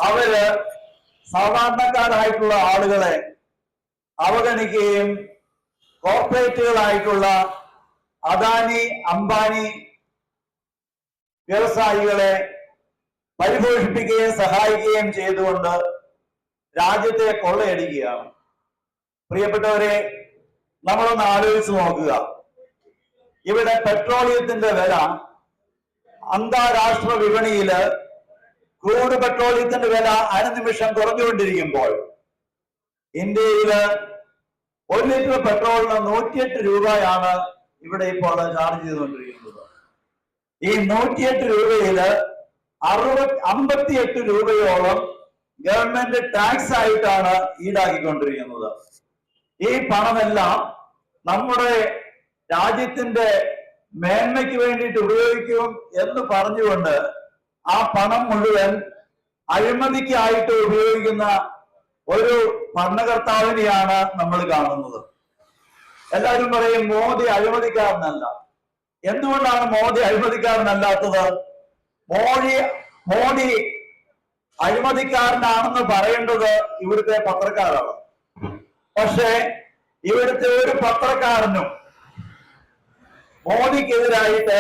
അവര് സാധാരണക്കാരായിട്ടുള്ള ആളുകളെ അവഗണിക്കുകയും കോർപ്പറേറ്റുകളായിട്ടുള്ള അദാനി അംബാനി വ്യവസായികളെ പരിപോഷിപ്പിക്കുകയും സഹായിക്കുകയും ചെയ്തുകൊണ്ട് രാജ്യത്തെ കൊള്ളയടിക്കുകയാണ്. പ്രിയപ്പെട്ടവരെ, നമ്മളൊന്ന് ആലോചിച്ച് നോക്കുക. ഇവിടെ പെട്രോളിയത്തിന്റെ വില അന്താരാഷ്ട്ര വിപണിയില് ക്രൂഡ് പെട്രോളിയത്തിന്റെ വില അനുനിമിഷം കുറഞ്ഞുകൊണ്ടിരിക്കുമ്പോൾ ഇന്ത്യയില് 1 ലിറ്റർ പെട്രോളിന് 108 രൂപയാണ് ഇവിടെ ഇപ്പോൾ ചാർജ് ചെയ്തുകൊണ്ടിരിക്കുന്നത്. ഈ 108 രൂപയില് 58 രൂപയോളം ഗവൺമെന്റ് ടാക്സ് ആയിട്ടാണ് ഈടാക്കിക്കൊണ്ടിരിക്കുന്നത്. ഈ പണമെല്ലാം നമ്മുടെ രാജ്യത്തിന്റെ മേന്മയ്ക്ക് വേണ്ടിയിട്ട് ഉപയോഗിക്കും എന്ന് പറഞ്ഞുകൊണ്ട് ആ പണം മുഴുവൻ അഴിമതിക്കായിട്ട് ഉപയോഗിക്കുന്ന ഒരു ഭരണകർത്താവിനെയാണ് നമ്മൾ കാണുന്നത്. എല്ലാവരും പറയും മോദി അഴിമതിക്കാരനല്ല. എന്തുകൊണ്ടാണ് മോദി അഴിമതിക്കാരനല്ലാത്തത്? മോദി അഴിമതിക്കാരനാണെന്ന് പറയേണ്ടത് ഇവിടുത്തെ പത്രക്കാരാണ്. പക്ഷേ ഇവിടുത്തെ ഒരു പത്രക്കാരനും മോദിക്കെതിരായിട്ട്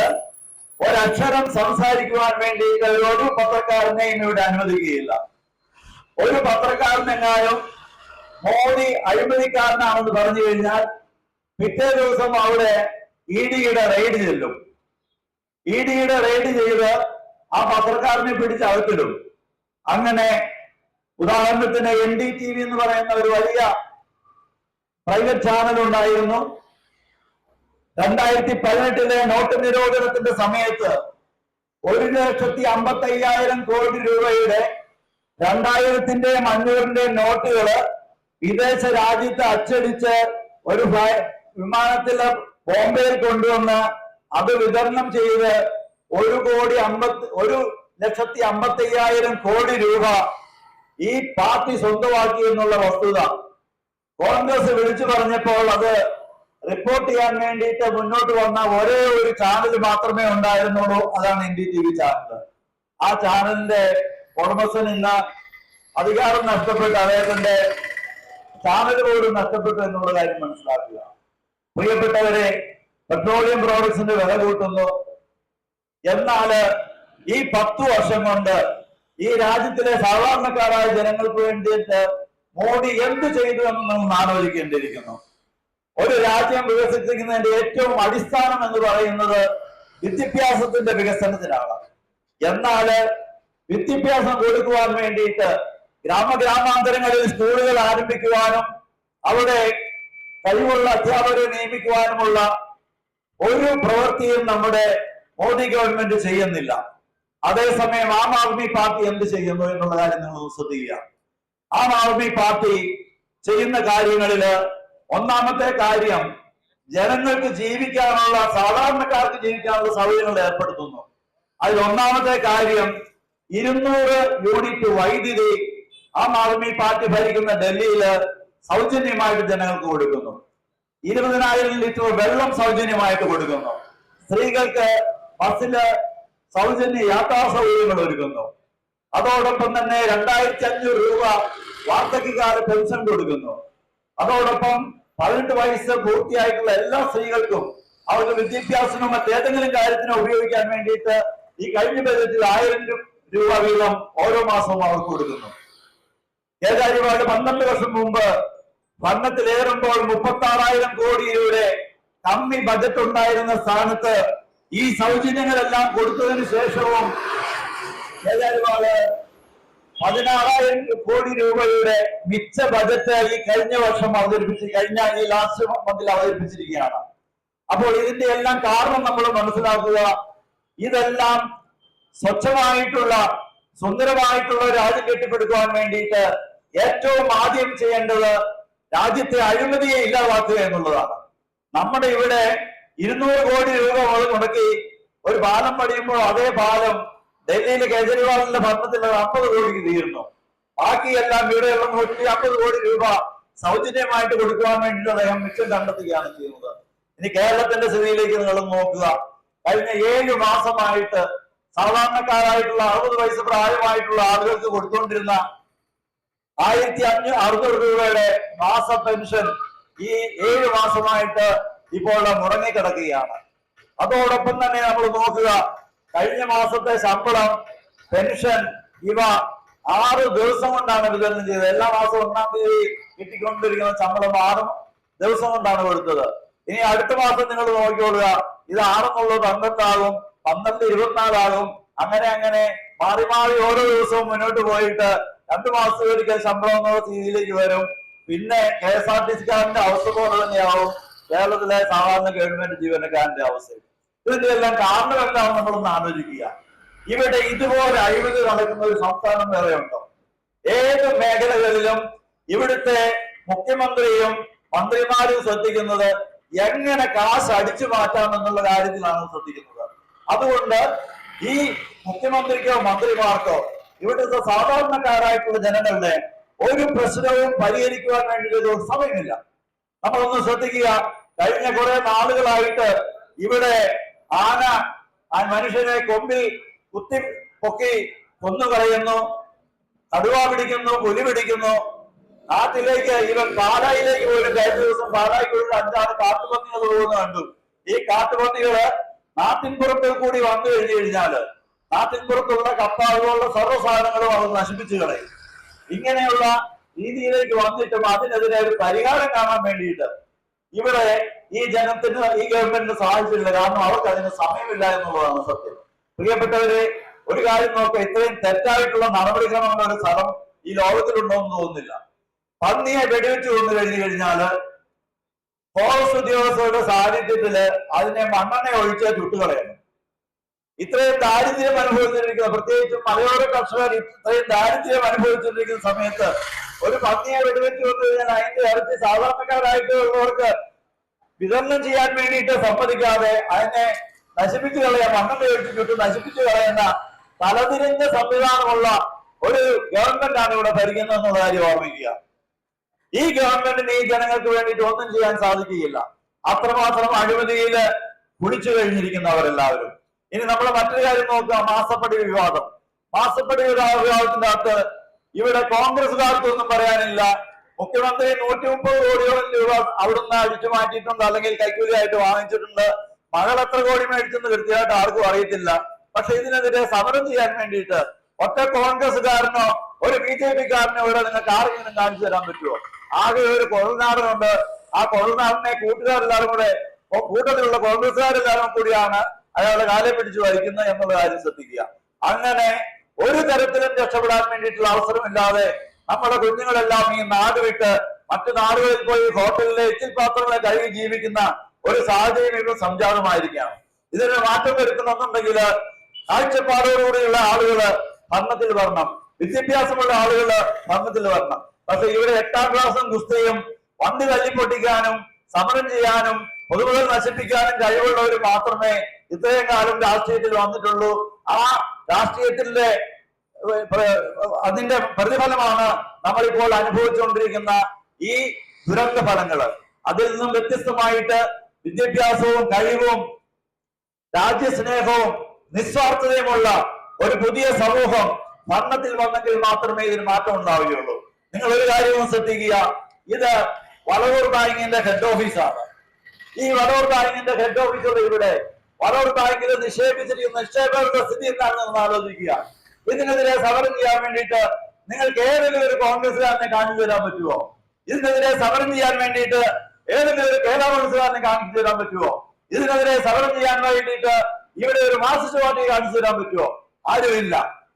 ഒരക്ഷരം സംസാരിക്കുവാൻ വേണ്ടിയിട്ട് ഒരു പത്രക്കാരനെയും ഇവിടെ അനുവദിക്കുകയില്ല. ഒരു പത്രക്കാരനെങ്ങാനും മോദി അഴിമതിക്കാരനാണെന്ന് പറഞ്ഞു കഴിഞ്ഞാൽ പിറ്റേ ദിവസം അവിടെ ഇഡിയുടെ റെയ്ഡ് ചെല്ലും. ഇഡിയുടെ റെയ്ഡ് ചെയ്ത് ആ പത്രക്കാരനെ പിടിച്ച് അകത്തിടും. അങ്ങനെ ഉദാഹരണത്തിന് NDTV എന്ന് പറയുന്ന ഒരു വലിയ പ്രൈവറ്റ് ചാനൽ ഉണ്ടായിരുന്നു. 2018 നോട്ട് നിരോധനത്തിന്റെ സമയത്ത് 1,55,000 കോടി രൂപയുടെ 2000-ന്റെയും 500-ന്റെയും നോട്ടുകള് വിദേശ രാജ്യത്ത് അച്ചടിച്ച് ഒരു വിമാനത്തിൽ ബോംബെയിൽ കൊണ്ടുവന്ന് അത് വിതരണം ചെയ്ത് 1,55,000 കോടി രൂപ ഈ പാർട്ടി സ്വന്തമാക്കി എന്നുള്ള വസ്തുത കോൺഗ്രസ് വിളിച്ചു പറഞ്ഞപ്പോൾ അത് റിപ്പോർട്ട് ചെയ്യാൻ വേണ്ടിയിട്ട് മുന്നോട്ട് വന്ന ഒരേ ഒരു ചാനൽ മാത്രമേ ഉണ്ടായിരുന്നുള്ളൂ. അതാണ് NDTV ചാനൽ. ആ ചാനലിന്റെ ഉടമസ്ഥൻ ഇന്ന് അധികാരം നഷ്ടപ്പെട്ട് അദ്ദേഹത്തിന്റെ ചാനൽ പോലും നഷ്ടപ്പെട്ടു എന്നുള്ള കാര്യം മനസ്സിലാക്കുക. പ്രിയപ്പെട്ടവരെ, പെട്രോളിയം പ്രോഡക്ട്സിന്റെ വില കൂട്ടുന്നു. എന്നാല് ഈ 10 വർഷം കൊണ്ട് ഈ രാജ്യത്തിലെ സാധാരണക്കാരായ ജനങ്ങൾക്ക് വേണ്ടിയിട്ട് മോദി എന്ത് ചെയ്തു എന്ന് നമ്മൾ ആലോചിക്കേണ്ടിയിരിക്കുന്നു. ഒരു രാജ്യം വികസിപ്പിക്കുന്നതിന്റെ ഏറ്റവും അടിസ്ഥാനം എന്ന് പറയുന്നത് വിദ്യാഭ്യാസത്തിന്റെ വികസനത്തിനാണ്. എന്നാല് വിദ്യാഭ്യാസം കൊടുക്കുവാൻ വേണ്ടിയിട്ട് ഗ്രാമാന്തരങ്ങളിൽ സ്കൂളുകൾ ആരംഭിക്കുവാനും അവിടെ കഴിവുള്ള അധ്യാപകരെ നിയമിക്കുവാനുമുള്ള ഒരു പ്രവൃത്തിയും നമ്മുടെ മോദി ഗവൺമെന്റ് ചെയ്യുന്നില്ല. അതേസമയം ആം ആദ്മി പാർട്ടി എന്ത് ചെയ്യുന്നു എന്നുള്ള കാര്യം നിങ്ങൾ ശ്രദ്ധിക്കുക. ആം ആദ്മി പാർട്ടി ചെയ്യുന്ന കാര്യങ്ങളില് ഒന്നാമത്തെ കാര്യം ജനങ്ങൾക്ക് ജീവിക്കാനുള്ള, സാധാരണക്കാർക്ക് ജീവിക്കാനുള്ള സൗകര്യങ്ങൾ ഏർപ്പെടുത്തുന്നു. അതിൽ ഒന്നാമത്തെ കാര്യം 200 യൂണിറ്റ് വൈദ്യുതി ആം ആദ്മി പാർട്ടി ഭരിക്കുന്ന ഡൽഹിയില് സൗജന്യമായിട്ട് ജനങ്ങൾക്ക് കൊടുക്കുന്നു. 20,000 ലിറ്റർ വെള്ളം സൗജന്യമായിട്ട് കൊടുക്കുന്നു. സ്ത്രീകൾക്ക് ബസ്സില് സൗജന്യ യാത്രാ സൗകര്യങ്ങൾ ഒരുക്കുന്നു. അതോടൊപ്പം തന്നെ 2,500 രൂപ വാർദ്ധക്യകാല പെൻഷൻ കൊടുക്കുന്നു. അതോടൊപ്പം 18 വയസ്സ് പൂർത്തിയായിട്ടുള്ള എല്ലാ സ്ത്രീകൾക്കും അവർക്ക് വിദ്യാഭ്യാസത്തിനോ മറ്റേതെങ്കിലും കാര്യത്തിനോ ഉപയോഗിക്കാൻ വേണ്ടിയിട്ട് ഈ കഴിഞ്ഞ ബജറ്റിൽ 1000 രൂപ വീതം ഓരോ മാസവും അവർക്ക് കൊടുക്കുന്നു. കേജ്രിവാൾ 12 വർഷം മുമ്പ് ഭരണത്തിലേറുമ്പോൾ 36,000 കോടി രൂപയുടെ കമ്മി ബജറ്റ് ഉണ്ടായിരുന്ന സ്ഥാനത്ത് ഈ സൗജന്യങ്ങളെല്ലാം കൊടുത്തതിന് ശേഷവും കേജ്രിവാള് 16,000 കോടി രൂപയുടെ മിച്ച ബജറ്റ് ഈ കഴിഞ്ഞ വർഷം ഈ ലാസ്റ്റ് മന്തിൽ അവതരിപ്പിച്ചിരിക്കുകയാണ്. അപ്പോൾ ഇതിന്റെ എല്ലാം കാരണം നമ്മൾ മനസ്സിലാക്കുക. ഇതെല്ലാം സ്വച്ഛമായിട്ടുള്ള സുന്ദരമായിട്ടുള്ള രാജ്യം കെട്ടിപ്പടുക്കുവാൻ വേണ്ടിയിട്ട് ഏറ്റവും ആദ്യം ചെയ്യേണ്ടത് രാജ്യത്തെ അഴിമതിയെ ഇല്ലാതാക്കുക എന്നുള്ളതാണ്. നമ്മുടെ ഇവിടെ 200 കോടി രൂപ മുടക്കി ഒരു പാലം പണിയുമ്പോൾ അതേ പാലം ഡൽഹിയിലെ കേജ്രിവാളിന്റെ ഭരണത്തിൽ 50 കോടിക്ക് തീരുന്നു. ബാക്കിയെല്ലാം ഇവിടെയുള്ള 150 കോടി രൂപ സൗജന്യമായിട്ട് കൊടുക്കുവാൻ വേണ്ടിയിട്ട് അദ്ദേഹം മിച്ചം കണ്ടെത്തുകയാണ് ചെയ്യുന്നത്. ഇനി കേരളത്തിന്റെ സ്ഥിതിയിലേക്ക് നിങ്ങൾ നോക്കുക. കഴിഞ്ഞ 7 മാസമായിട്ട് സാധാരണക്കാരായിട്ടുള്ള 60 വയസ്സ് പ്രായമായിട്ടുള്ള ആളുകൾക്ക് കൊടുത്തുകൊണ്ടിരുന്ന 1560 രൂപയുടെ മാസ പെൻഷൻ ഈ 7 മാസമായിട്ട് ഇപ്പോൾ മുടങ്ങിക്കിടക്കുകയാണ്. അതോടൊപ്പം തന്നെ നമ്മൾ നോക്കുക, കഴിഞ്ഞ മാസത്തെ ശമ്പളം, പെൻഷൻ ഇവ 6 ദിവസം കൊണ്ടാണ് വിതരണം ചെയ്തത്. എല്ലാ മാസവും 1-ാം തീയതി കിട്ടിക്കൊണ്ടിരിക്കുന്ന ശമ്പളം 6 ദിവസം കൊണ്ടാണ് കൊടുത്തത്. ഇനി അടുത്ത മാസം നിങ്ങൾ നോക്കിക്കൊള്ളുക, ഇത് 6 എന്നുള്ളത് 12 ആകും, 12 24 ആകും, അങ്ങനെ അങ്ങനെ മാറി മാറി ഓരോ ദിവസവും മുന്നോട്ട് പോയിട്ട് 2 മാസത്തിലൊരിക്കൽ ശമ്പളം എന്നുള്ള രീതിയിലേക്ക് വരും. പിന്നെ KSRTC-കാരന്റെ അവസ്ഥ പോലെ തന്നെയാവും കേരളത്തിലെ സാധാരണ ഗവൺമെന്റ് ജീവനക്കാരന്റെ അവസ്ഥ. ഇതിന്റെ എല്ലാം കാരണം എന്താണെന്ന് നമ്മളൊന്ന് ആലോചിക്കുക. ഇവിടെ ഇതുപോലെ അഴിമതി നടക്കുന്ന ഒരു സംസ്ഥാനം വേറെ ഉണ്ടോ? ഏത് മേഖലകളിലും ഇവിടുത്തെ മുഖ്യമന്ത്രിയും മന്ത്രിമാരും ശ്രദ്ധിക്കുന്നത് എങ്ങനെ കാശ് അടിച്ചു മാറ്റാം എന്നുള്ള കാര്യത്തിലാണ് ശ്രദ്ധിക്കുന്നത്. അതുകൊണ്ട് ഈ മുഖ്യമന്ത്രിക്കോ മന്ത്രിമാർക്കോ ഇവിടുത്തെ സാധാരണക്കാരായിട്ടുള്ള ജനങ്ങളുടെ ഒരു പ്രശ്നവും പരിഹരിക്കുവാൻ വേണ്ടിയിട്ട് സമയമില്ല. നമ്മളൊന്ന് ശ്രദ്ധിക്കുക, കഴിഞ്ഞ കുറെ നാളുകളായിട്ട് ഇവിടെ ആന ആ മനുഷ്യനെ കൊമ്പിൽ കുത്തി പൊക്കി കൊന്നുകളയുന്നു, കടുവ പിടിക്കുന്നു, പുലി പിടിക്കുന്നു. നാട്ടിലേക്ക് ഇവൻ പാലായിലേക്ക് പോലും കഴിഞ്ഞ ദിവസം പാലായിക്കുള്ള 5-6 കാട്ടുപന്നികൾ പോകുന്ന കണ്ടു. ഈ കാട്ടുപന്നികള് നാട്ടിൻപുറത്തിൽ കൂടി വന്നു കഴിഞ്ഞു കഴിഞ്ഞാല് നാട്ടിൻപുറത്തുള്ള കപ്പ അതുപോലുള്ള സർവ്വ സാധനങ്ങളും അവർ നശിപ്പിച്ചു കളയും. ഇങ്ങനെയുള്ള രീതിയിലേക്ക് വന്നിട്ടും അതിനെതിരെ ഒരു പരിഹാരം കാണാൻ വേണ്ടിയിട്ട് ഇവിടെ ഈ ജനത്തിന് ഈ ഗവൺമെന്റിന് സാധിച്ചിട്ടില്ല. കാരണം അവർക്ക് അതിന് സമയമില്ല എന്നുള്ളതാണ് സത്യം. പ്രിയപ്പെട്ടവരെ, ഒരു കാര്യം നോക്കുക, ഇത്രയും തെറ്റായിട്ടുള്ള നടപടിക്രമങ്ങളുടെ ഒരു സ്ഥലം ഈ ലോകത്തിലുണ്ടോ എന്ന് തോന്നുന്നില്ല. പന്നിയെ വെടിവെച്ച് കൊന്നു കഴിഞ്ഞു കഴിഞ്ഞാല് ഫോറസ്റ്റ് ഉദ്യോഗസ്ഥരുടെ സാന്നിധ്യത്തില് അതിനെ മണ്ണെണ്ണ ഒഴിച്ച് ചുട്ടുകളയണം. ഇത്രയും ദാരിദ്ര്യം അനുഭവിച്ചിരിക്കുന്ന, പ്രത്യേകിച്ചും മലയോര കർഷകർ ഇത്രയും ദാരിദ്ര്യം അനുഭവിച്ചിരിക്കുന്ന സമയത്ത് ഒരു പന്നിയെ വെടിവെച്ച് കൊന്നു കഴിഞ്ഞാൽ അതിന്റെ ഇറച്ചി സാധാരണക്കാരായിട്ടുള്ളവർക്ക് വിതരണം ചെയ്യാൻ വേണ്ടിയിട്ട് സമ്മതിക്കാതെ അതിനെ നശിപ്പിച്ചു കളയാൻ, മണ്ണെണ്ണ ഒഴിച്ച് ചുട്ട് നശിപ്പിച്ചു കളയുന്ന തലതിരിഞ്ഞ സംവിധാനമുള്ള ഒരു ഗവൺമെന്റാണ് ഇവിടെ ഭരിക്കുന്നത് എന്നുള്ള കാര്യം ഓർമ്മിക്കുക. ഈ ഗവൺമെന്റിന് ഈ ജനങ്ങൾക്ക് വേണ്ടിയിട്ട് ഒന്നും ചെയ്യാൻ സാധിക്കുകയില്ല. അത്രമാത്രം അഴിമതിയില് കുളിച്ചു കഴിഞ്ഞിരിക്കുന്നവരെല്ലാവരും. ഇനി നമ്മൾ മറ്റൊരു കാര്യം നോക്കുക, മാസപ്പടി വിവാദം. മാസപ്പടി വിവാദത്തിന്റെ അകത്ത് ഇവിടെ കോൺഗ്രസുകാർക്കൊന്നും പറയാനില്ല. മുഖ്യമന്ത്രി 130 കോടിയോളം രൂപ അവിടുന്ന് അടിച്ചു മാറ്റിയിട്ടുണ്ട്, അല്ലെങ്കിൽ കൈക്കൂലിയായിട്ട് വാങ്ങിച്ചിട്ടുണ്ട്. മകൾ എത്ര കോടി മേടിച്ചെന്ന് കൃത്യമായിട്ട് ആർക്കും അറിയത്തില്ല. പക്ഷെ ഇതിനെതിരെ സമരം ചെയ്യാൻ വേണ്ടിയിട്ട് ഒറ്റ കോൺഗ്രസുകാരനോ ഒരു BJP-കാരനോ ഇവിടെ നിങ്ങൾക്ക് ആർക്കെങ്കിലും കാണിച്ചു തരാൻ പറ്റുമോ? ആകെ ഒരു കൊഴൽനാടനുണ്ട്. ആ കൊഴൽനാടനെ കൂട്ടുകാരെല്ലാവരും കൂടെ, കൂട്ടത്തിലുള്ള കോൺഗ്രസുകാരെല്ലാവരും കൂടിയാണ് അയാളെ കാലെ പിടിച്ചു വഹിക്കുന്നത് എന്നുള്ള കാര്യം ശ്രദ്ധിക്കുക. അങ്ങനെ ഒരു തരത്തിലും രക്ഷപ്പെടാൻ വേണ്ടിയിട്ടുള്ള അവസരമില്ലാതെ നമ്മുടെ കുഞ്ഞുങ്ങളെല്ലാം ഈ നാട് വിട്ട് മറ്റു നാടുകളിൽ പോയി ഹോട്ടലിലെ എച്ചിൽ പാത്രങ്ങളെ കഴുകി ജീവിക്കുന്ന ഒരു സാഹചര്യം ഇപ്പോൾ സംജാതമായിരിക്കുകയാണ്. ഇതിന് മാറ്റം വരുത്തണമെന്നുണ്ടെങ്കിൽ കാഴ്ചപ്പാടോടുകൂടിയുള്ള ആളുകള് ഭരണത്തിൽ വരണം, വിദ്യാഭ്യാസമുള്ള ആളുകള് ഭരണത്തിൽ വരണം. പക്ഷെ ഇവിടെ 8ാം ക്ലാസും ഗുസ്തിയും വണ്ടി തല്ലിപ്പൊട്ടിക്കാനും സമരം ചെയ്യാനും പൊതുമുതൽ നശിപ്പിക്കാനും കഴിവുള്ളവർ മാത്രമേ ഇത്രയും കാലം രാഷ്ട്രീയത്തിൽ വന്നിട്ടുള്ളൂ. ആ രാഷ്ട്രീയത്തിന്റെ അതിന്റെ പ്രതിഫലമാണ് നമ്മളിപ്പോൾ അനുഭവിച്ചുകൊണ്ടിരിക്കുന്ന ഈ ദുരന്ത ഫലങ്ങള്. അതിൽ നിന്നും വ്യത്യസ്തമായിട്ട് വിദ്യാഭ്യാസവും കഴിവും രാജ്യസ്നേഹവും നിസ്വാർത്ഥതയുമുള്ള ഒരു പുതിയ സമൂഹം ഭരണത്തിൽ വന്നെങ്കിൽ മാത്രമേ ഇതിന് മാറ്റം ഉണ്ടാവുകയുള്ളൂ. നിങ്ങൾ ഒരു കാര്യവും ശ്രദ്ധിക്കുക, ഇത് വളവൂർ ബാങ്കിന്റെ ഹെഡ് ഓഫീസാണ്. ഈ വളവൂർ ബാങ്കിന്റെ ഹെഡ് ഓഫീസുള്ള ഇവിടെ വളവൂർ ബാങ്കിൽ നിക്ഷേപിച്ചിരിക്കുന്ന നിക്ഷേപകരുടെ സ്ഥിതി എന്താണെന്ന് ആലോചിക്കുക. ഇതിനെതിരെ സമരം ചെയ്യാൻ വേണ്ടിയിട്ട് നിങ്ങൾക്ക് ഏതെങ്കിലും ഒരു കോൺഗ്രസുകാരനെ കാണിച്ചു തരാൻ പറ്റുമോ? ഇതിനെതിരെ സമരം ചെയ്യാൻ വേണ്ടിയിട്ട് ഏതെങ്കിലും ഒരു കേരള കോൺഗ്രസുകാരനെ കാണിച്ചു തരാൻ പറ്റുമോ? ഇതിനെതിരെ സമരം ചെയ്യാൻ വേണ്ടിയിട്ട് ഇവിടെ ഒരു മാർക്സിസ്റ്റ് പാർട്ടി കാണിച്ചു തരാൻ പറ്റുമോ? ആരുമില്ല.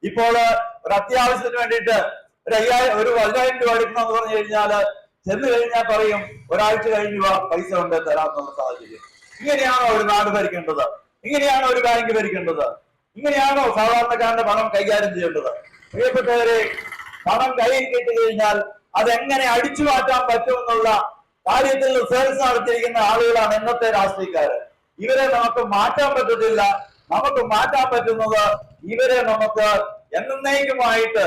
ഇപ്പോൾ ഒരു അത്യാവശ്യത്തിന് വേണ്ടിയിട്ട് ഒരു 10,000 രൂപ എടുക്കണമെന്ന് പറഞ്ഞു കഴിഞ്ഞാല് ചെന്ന് കഴിഞ്ഞാൽ പറയും ഒരാഴ്ച കഴിഞ്ഞ് പൈസ കൊണ്ട് തരാമെന്നുള്ള സാഹചര്യം. ഇങ്ങനെയാണോ ഒരു നാട് ഭരിക്കേണ്ടത്? ഇങ്ങനെയാണോ ഒരു ബാങ്ക് ഭരിക്കേണ്ടത്? ഇങ്ങനെയാണോ സാധാരണക്കാരന്റെ പണം കൈകാര്യം ചെയ്യേണ്ടത്? പ്രിയപ്പെട്ടവരെ, പണം കയ്യിൽ കിട്ടി കഴിഞ്ഞാൽ അതെങ്ങനെ അടിച്ചു മാറ്റാൻ പറ്റുമെന്നുള്ള കാര്യത്തിൽ റിസർച്ച് നടത്തിയിരിക്കുന്ന ആളുകളാണ് ഇന്നത്തെ രാഷ്ട്രീയക്കാര്. ഇവരെ നമുക്ക് മാറ്റാൻ പറ്റത്തില്ല. നമുക്ക് മാറ്റാൻ പറ്റുന്നത് ഇവരെ നമുക്ക് എന്നേക്കുമായിട്ട്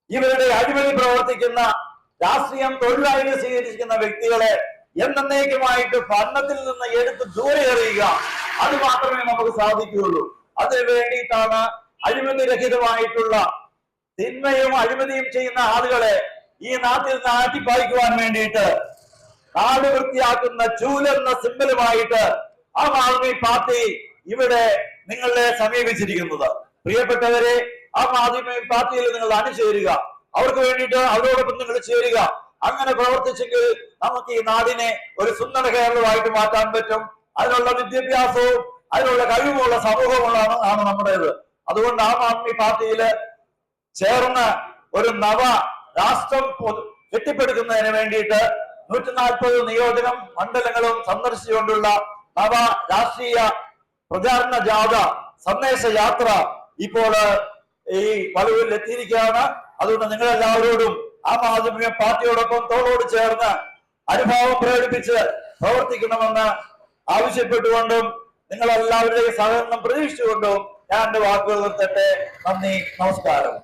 ഇവരുടെ അഴിമതി പ്രവർത്തിക്കുന്ന രാഷ്ട്രീയം തൊഴിലായി സ്വീകരിക്കുന്ന വ്യക്തികളെ എന്നേക്കുമായിട്ട് ഭരണത്തിൽ നിന്ന് എടുത്ത് ദൂരെ എറിയുക. അത് മാത്രമേ നമുക്ക് സാധിക്കുകയുള്ളൂ. അതിനു വേണ്ടിയിട്ടാണ് അഴിമതിരഹിതമായിട്ടുള്ള തിന്മയും അഴിമതിയും ചെയ്യുന്ന ആളുകളെ ഈ നാട്ടിൽ നിന്ന് ആട്ടിപ്പായിക്കുവാൻ വേണ്ടിയിട്ട് നാട് വൃത്തിയാക്കുന്ന ചൂലെന്ന സിമ്പലുമായിട്ട് ആം ആദ്മി പാർട്ടി ഇവിടെ നിങ്ങളെ സമീപിച്ചിരിക്കുന്നത്. പ്രിയപ്പെട്ടവരെ, ആം ആദ്മി പാർട്ടിയിൽ നിങ്ങൾ അണിചേരുക, അവർക്ക് വേണ്ടിയിട്ട് അവരോടൊപ്പം നിങ്ങൾ ചേരുക. അങ്ങനെ പ്രവർത്തിച്ചെങ്കിൽ നമുക്ക് ഈ നാടിനെ ഒരു സുന്ദര കേരളമായിട്ട് മാറ്റാൻ പറ്റും. അതിനുള്ള വിദ്യാഭ്യാസവും അതിനുള്ള കഴിവുമുള്ള സമൂഹങ്ങളാണ് നമ്മുടേത്. അതുകൊണ്ട് ആം ആദ്മി പാർട്ടിയില് ചേർന്ന് ഒരു നവ രാഷ്ട്രം കെട്ടിപ്പടുക്കുന്നതിന് വേണ്ടിയിട്ട് 140 നിയോജകം മണ്ഡലങ്ങളും സന്ദർശിച്ചുകൊണ്ടുള്ള നവ രാഷ്ട്രീയ പ്രചാരണ ജാഥ സന്ദേശ യാത്ര ഇപ്പോൾ ഈ വലുവിൽ എത്തിയിരിക്കുകയാണ്. അതുകൊണ്ട് നിങ്ങളെല്ലാവരോടും ആം ആദ്മി പാർട്ടിയോടൊപ്പം തോളോട് ചേർന്ന് അനുഭാവം പ്രകടിപ്പിച്ച് പ്രവർത്തിക്കണമെന്ന് ആവശ്യപ്പെട്ടുകൊണ്ടും നിങ്ങളെല്ലാവരുടെയും സഹകരണം പ്രതീക്ഷിച്ചുകൊണ്ടും ഞാൻ എന്റെ വാക്കുകൾ നിർത്തട്ടെ. നന്ദി, നമസ്കാരം.